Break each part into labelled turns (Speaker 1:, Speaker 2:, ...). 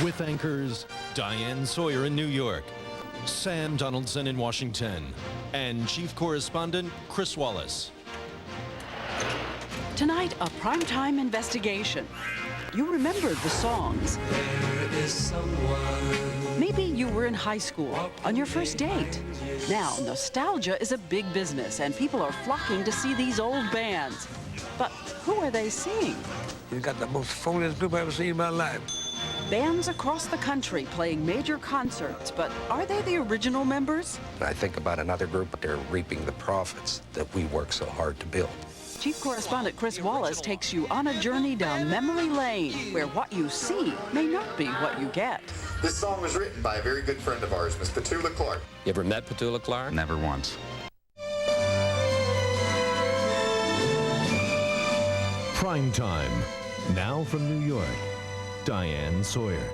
Speaker 1: With anchors Diane Sawyer in New York, Sam Donaldson in Washington, and chief correspondent Chris Wallace.
Speaker 2: Tonight, a primetime investigation. You remembered the songs.
Speaker 3: There is someone.
Speaker 2: Maybe you were in high school on your first date. Now, nostalgia is a big business, and people are flocking to see these old bands. But who are they seeing?
Speaker 4: You got the most phoniest group I've ever seen in my life.
Speaker 2: Bands across the country playing major concerts, but are they the original members?
Speaker 5: I think about another group, but they're reaping the profits that we work so hard to build.
Speaker 2: Chief correspondent Chris Wallace takes you on a journey down memory lane, where what you see may not be what you get.
Speaker 6: This song was written by a very good friend of ours, Miss Petula Clark.
Speaker 7: You ever met Petula Clark?
Speaker 8: Never once.
Speaker 1: Prime Time. Now from New York, Diane Sawyer.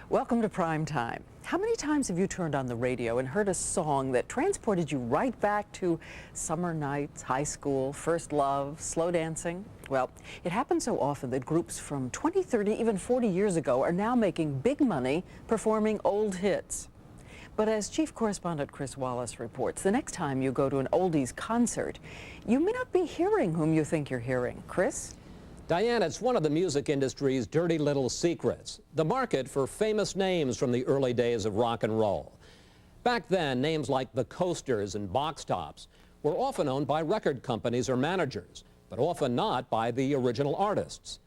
Speaker 9: Welcome to Prime Time. How many times have you turned on the radio and heard a song that transported you right back to summer nights, high school, first love, slow dancing? Well, it happens so often that groups from 20, 30, even 40 years ago are now making big money performing old hits. But as Chief Correspondent Chris Wallace reports, the next time you go to an oldies concert, you may not be hearing whom you think you're hearing. Chris?
Speaker 7: Diane, it's one of the music industry's dirty little secrets, the market for famous names from the early days of rock and roll. Back then, names like the Coasters and Box Tops were often owned by record companies or managers, but often not by the original artists.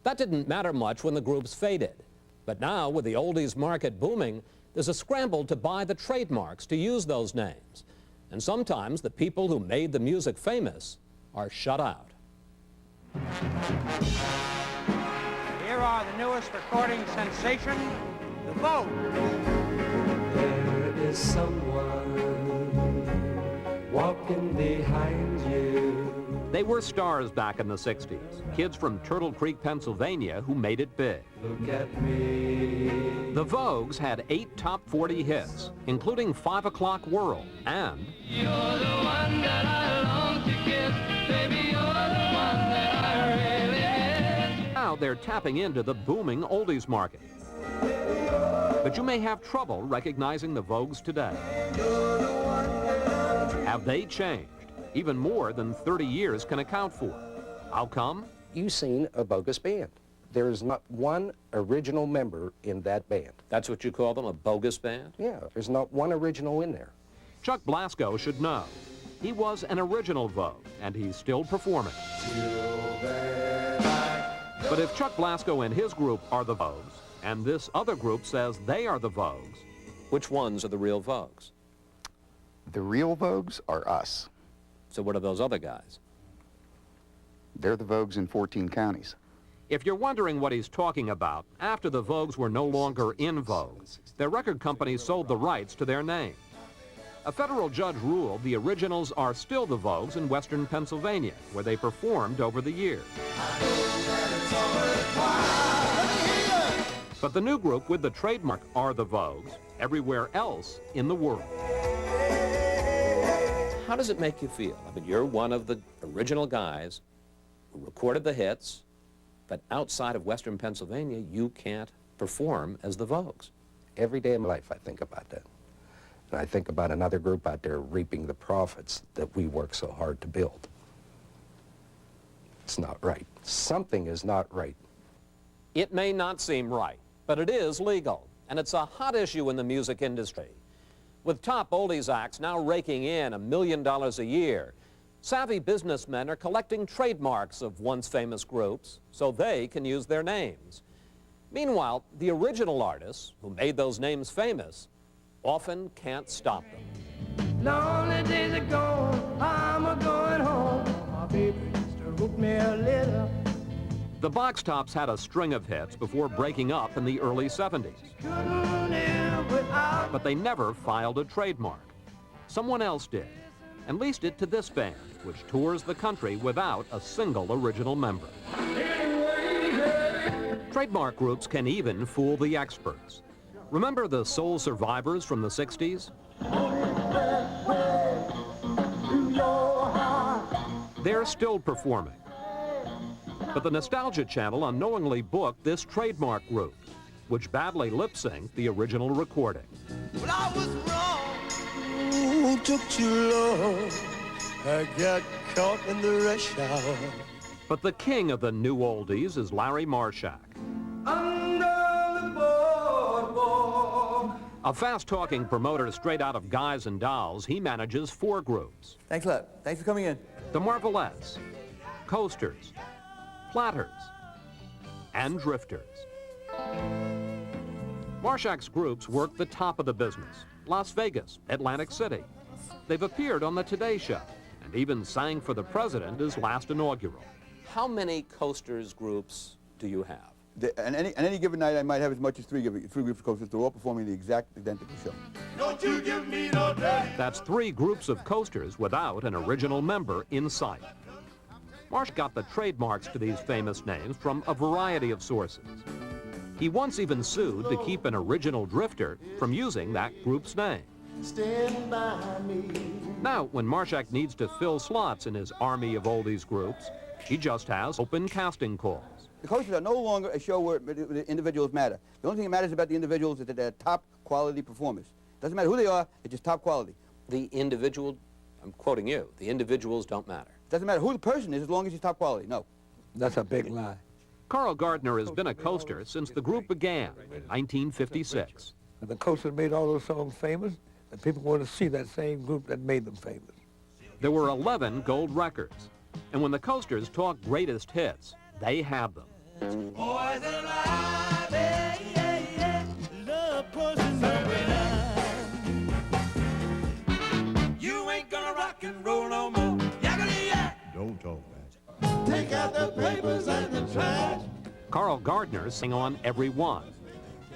Speaker 7: That didn't matter much when the groups faded. But now, with the oldies market booming, there's a scramble to buy the trademarks to use those names. And sometimes the people who made the music famous are shut out.
Speaker 10: Here are the newest recording sensation, the Vogue.
Speaker 3: There is someone walking behind you.
Speaker 11: They were stars back in the 60s, kids from Turtle Creek, Pennsylvania, who made it big.
Speaker 3: Look at me.
Speaker 11: The Vogues had 8 top 40 hits, including 5 O'Clock World and
Speaker 3: You're the one that I long to kiss, baby, you're the one that I really miss.
Speaker 11: now they're tapping into the booming oldies market. But you may have trouble recognizing the Vogues today. Have they changed? Even more than 30 years can account for. How come?
Speaker 5: You've seen a bogus band. There is not one original member in that band.
Speaker 7: That's what you call them, a bogus band?
Speaker 5: Yeah, there's not one original in there.
Speaker 11: Chuck Blasco should know. He was an original Vogue, and he's still performing. But if Chuck Blasco and his group are the Vogues, and this other group says they are the Vogues,
Speaker 7: which ones are the real Vogues?
Speaker 8: The real Vogues are us.
Speaker 7: So what are those other guys?
Speaker 8: They're the Vogues in 14 counties.
Speaker 11: if you're wondering what he's talking about, after the Vogues were no longer in vogue, their record companies sold the rights to their name. A federal judge ruled the originals are still the Vogues in western Pennsylvania, where they performed over the years. But the new group with the trademark are the Vogues everywhere else in the world.
Speaker 7: How does it make you feel? I mean, you're one of the original guys who recorded the hits, but outside of western Pennsylvania, you can't perform as the Vogues.
Speaker 5: Every day of my life I think about that. And I think about another group out there reaping the profits that we work so hard to build. It's not right. Something is not right.
Speaker 7: It may not seem right, but it is legal, and it's a hot issue in the music industry. With top oldies acts now raking in $1 million a year, savvy businessmen are collecting trademarks of once famous groups so they can use their names. Meanwhile, the original artists who made those names famous often can't stop them.
Speaker 3: Lonely days are gone, I'm a-going home. My baby used to root me a little.
Speaker 11: The Box Tops had a string of hits before breaking up in the early 70s. But they never filed a trademark. Someone else did, and leased it to this band, which tours the country without a single original member. Trademark groups can even fool the experts. Remember the Soul Survivors from the 60s? They're still performing. But the Nostalgia Channel unknowingly booked this trademark group. which badly lip-synced the original recording.
Speaker 3: But I was wrong. Ooh, took too long. I got caught in the rush hour.
Speaker 11: But the king of the new oldies is Larry Marshak.
Speaker 3: Under the boardwalk.
Speaker 11: A fast-talking promoter straight out of Guys and Dolls, he manages 4 groups.
Speaker 12: Thanks a lot. Thanks for coming in.
Speaker 11: The Marvelettes, Coasters, Platters, and Drifters. Marshak's groups work the top of the business: Las Vegas, Atlantic City. They've appeared on the Today Show and even sang for the president his last inaugural.
Speaker 7: How many Coasters groups do you have?
Speaker 12: On any given night, I might have as much as three groups of coasters. They're all performing the exact identical show.
Speaker 3: Don't you give me no dirty.
Speaker 11: That's 3 groups of coasters without an original member in sight. Marsh got the trademarks to these famous names from a variety of sources. He once even sued to keep an original drifter from using that group's name.
Speaker 3: Stand by me.
Speaker 11: Now, when Marshak needs to fill slots in his army of oldies groups, he just has open casting calls.
Speaker 12: The coasters are no longer a show where the individuals matter. The only thing that matters about the individuals is that they're top quality performers. Doesn't matter who they are, it's just top quality.
Speaker 7: The individual, I'm quoting you, the individuals don't matter.
Speaker 12: Doesn't matter who the person is as long as he's top quality. No.
Speaker 5: That's a big lie.
Speaker 11: Carl Gardner has been a coaster since the group began in 1956.
Speaker 4: The coasters made all those songs famous, and people want to see that same group that made them famous.
Speaker 11: There were 11 gold records, and when the coasters talk greatest hits, they have them.
Speaker 3: Boys alive, yeah, yeah, yeah. Love pushing every night. You ain't gonna rock and roll no more. Yakety yak.
Speaker 13: Don't talk back.
Speaker 3: Take out the papers and the trash.
Speaker 11: Carl Gardner sang on every one.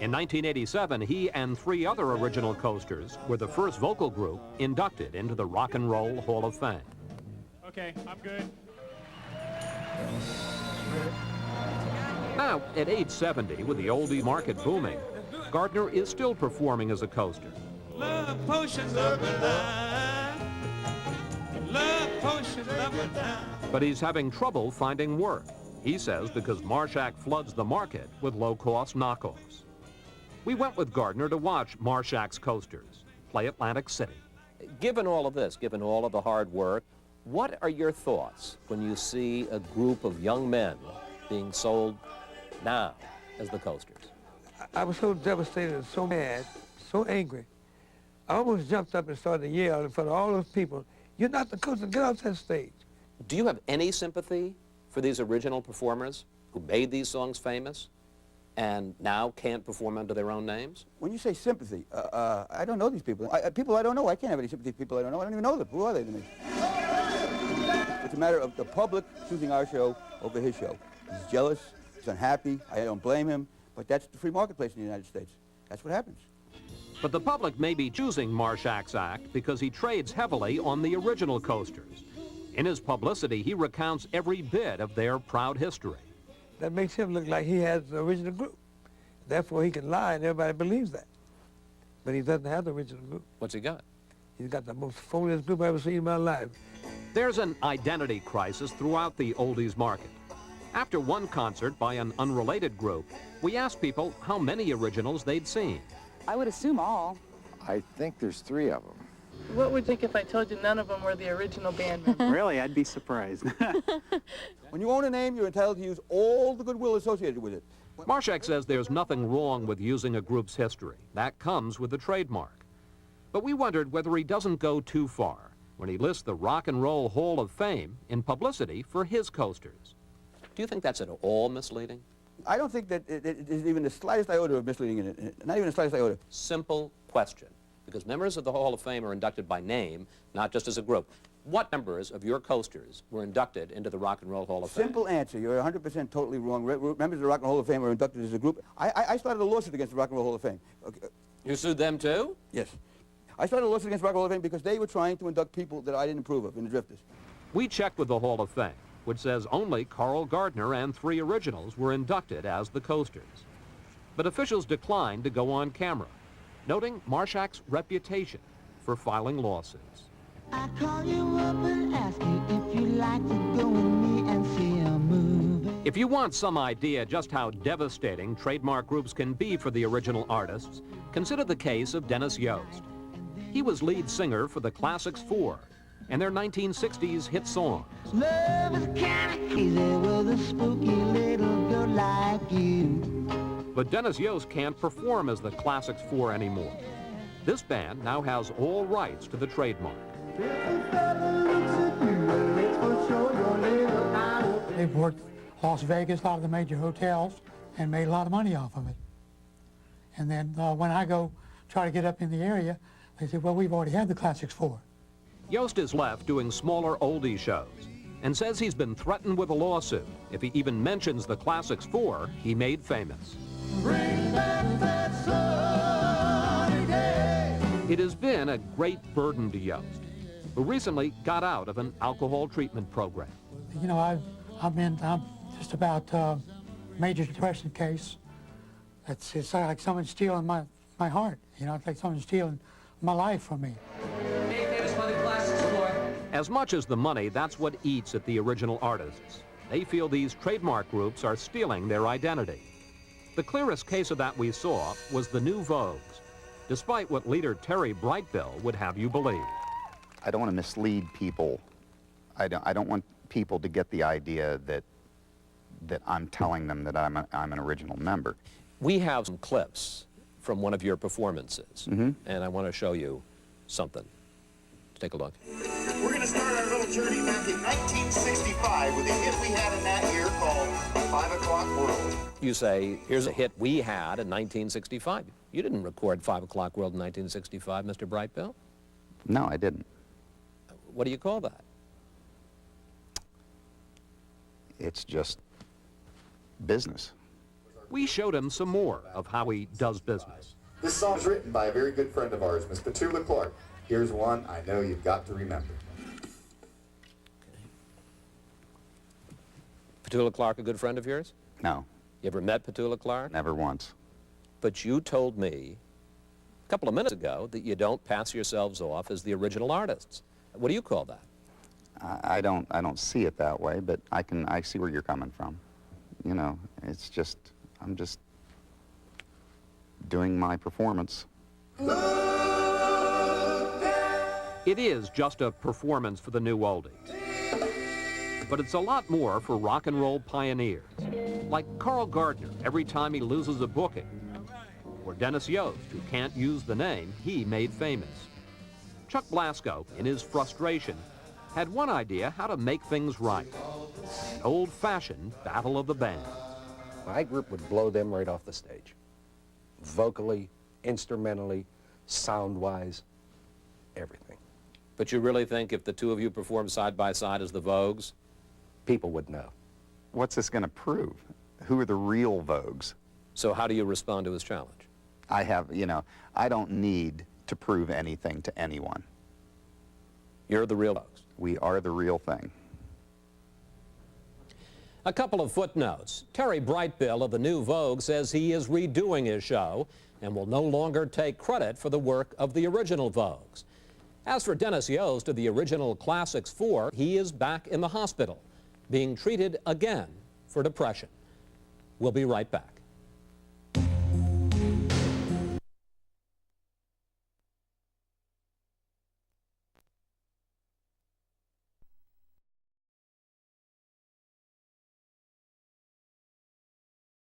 Speaker 11: In 1987, he and 3 other original coasters were the first vocal group inducted into the Rock and Roll Hall of Fame.
Speaker 10: Okay, I'm good.
Speaker 11: Now, at age 70, with the oldie market booming, Gardner is still performing as a coaster.
Speaker 3: Love potions up and down. Love potions up and down.
Speaker 11: But he's having trouble finding work. He says because Marshak floods the market with low-cost knockoffs. We went with Gardner to watch Marshak's coasters play Atlantic City.
Speaker 7: Given all of this, given all of the hard work, what are your thoughts when you see a group of young men being sold now as the coasters?
Speaker 4: I was so devastated and so mad, so angry. I almost jumped up and started to yell in front of all those people, "You're not the coaster, get off that stage."
Speaker 7: Do you have any sympathy for these original performers who made these songs famous and now can't perform under their own names?
Speaker 12: When you say sympathy, I don't know these people. People I don't know, I can't have any sympathy for people I don't know. I don't even know them. Who are they to me? It's a matter of the public choosing our show over his show. He's jealous, he's unhappy, I don't blame him, but that's the free marketplace in the United States. That's what happens.
Speaker 11: But the public may be choosing Marshak's act because he trades heavily on the original coasters. In his publicity, he recounts every bit of their proud history.
Speaker 4: That makes him look like he has the original group. Therefore, he can lie and everybody believes that. But he doesn't have the original group.
Speaker 7: What's he got?
Speaker 4: He's got the most phoniest group I've ever seen in my life.
Speaker 11: There's an identity crisis throughout the oldies market. After one concert by an unrelated group, we asked people how many originals they'd seen.
Speaker 14: I would assume all.
Speaker 15: I think there's 3 of them.
Speaker 16: What would you think if I told you none of them were the original band members?
Speaker 17: Really? I'd be surprised.
Speaker 12: When you own a name, you're entitled to use all the goodwill associated with it.
Speaker 11: Marshak says there's nothing wrong with using a group's history. That comes with the trademark. But we wondered whether he doesn't go too far when he lists the Rock and Roll Hall of Fame in publicity for his coasters.
Speaker 7: Do you think that's at all misleading?
Speaker 12: I don't think that there's even the slightest iota of misleading in it. Not even the slightest iota.
Speaker 7: Simple question, because members of the Hall of Fame are inducted by name, not just as a group. What members of your coasters were inducted into the Rock and Roll Hall of Fame?
Speaker 12: Simple answer. You're 100% totally wrong. Members of the Rock and Roll Hall of Fame were inducted as a group. I started a lawsuit against the Rock and Roll Hall of Fame. Okay.
Speaker 7: You sued them too?
Speaker 12: Yes. I started a lawsuit against the Rock and Roll Hall of Fame because they were trying to induct people that I didn't approve of in the Drifters.
Speaker 11: We checked with the Hall of Fame, which says only Carl Gardner and 3 originals were inducted as the coasters. But officials declined to go on camera, noting Marshak's reputation for filing lawsuits.
Speaker 3: I call you up and ask you if you'd like to go with me and see a movie.
Speaker 11: If you want some idea just how devastating trademark groups can be for the original artists, consider the case of Dennis Yost. He was lead singer for the Classics 4 and their 1960s hit song.
Speaker 3: Love is kinda easy with a spooky little girl like you.
Speaker 11: But Dennis Yost can't perform as the Classics 4 anymore. This band now has all rights to the trademark.
Speaker 13: They've worked Las Vegas, a lot of the major hotels, and made a lot of money off of it. And then when I go try to get up in the area, they say, well, we've already had the Classics 4.
Speaker 11: Yost is left doing smaller oldie shows and says he's been threatened with a lawsuit if he even mentions the Classics 4 he made famous. It has been a great burden to Yost, who recently got out of an alcohol treatment program.
Speaker 13: You know, I'm just about a major depression case. It's like someone stealing my heart. You know, it's like someone stealing my life from me.
Speaker 11: As much as the money, that's what eats at the original artists. They feel these trademark groups are stealing their identity. The clearest case of that we saw was the New Vogues, despite what leader Terry Brightbill would have you believe.
Speaker 8: I don't want to mislead people. I don't want people to get the idea that I'm telling them that I'm an original member.
Speaker 7: We have some clips from one of your performances, and I want to show you something. Take a look.
Speaker 6: We're going to start our little journey back in 1965 with a hit we had in that year called 5 O'Clock World.
Speaker 7: You say, here's a hit we had in 1965. You didn't record 5 O'Clock World in 1965, Mr. Brightbill?
Speaker 8: No, I didn't.
Speaker 7: What do you call that?
Speaker 8: It's just business.
Speaker 11: We showed him some more of how he does business.
Speaker 6: This song is written by a very good friend of ours, Miss Petula Clark. Here's one I know you've got to remember.
Speaker 7: Petula Clark, a good friend of yours?
Speaker 8: No.
Speaker 7: You ever met Petula Clark?
Speaker 8: Never once.
Speaker 7: But you told me a couple of minutes ago that you don't pass yourselves off as the original artists. What do you call that?
Speaker 8: I don't see it that way, but I see where you're coming from. You know, it's just, I'm just doing my performance.
Speaker 11: It is just a performance for the new oldies. But it's a lot more for rock and roll pioneers, like Carl Gardner every time he loses a booking, or Dennis Yost, who can't use the name he made famous. Chuck Blasko, in his frustration, had one idea how to make things right. An old-fashioned battle of the bands.
Speaker 5: My group would blow them right off the stage. Vocally, instrumentally, sound-wise, everything.
Speaker 7: But you really think if the two of you performed side by side as the Vogues,
Speaker 5: people would know?
Speaker 8: What's this going to prove? Who are the real Vogues?
Speaker 7: So how do you respond to his challenge?
Speaker 8: I have, you know, I don't need to prove anything to anyone.
Speaker 7: You're the real Vogues.
Speaker 8: We are the real thing.
Speaker 7: A couple of footnotes. Terry Brightbill of the New Vogue says he is redoing his show and will no longer take credit for the work of the original Vogues. As for Dennis Yost of the original Classics 4, he is back in the hospital, being treated again for depression. We'll be right back.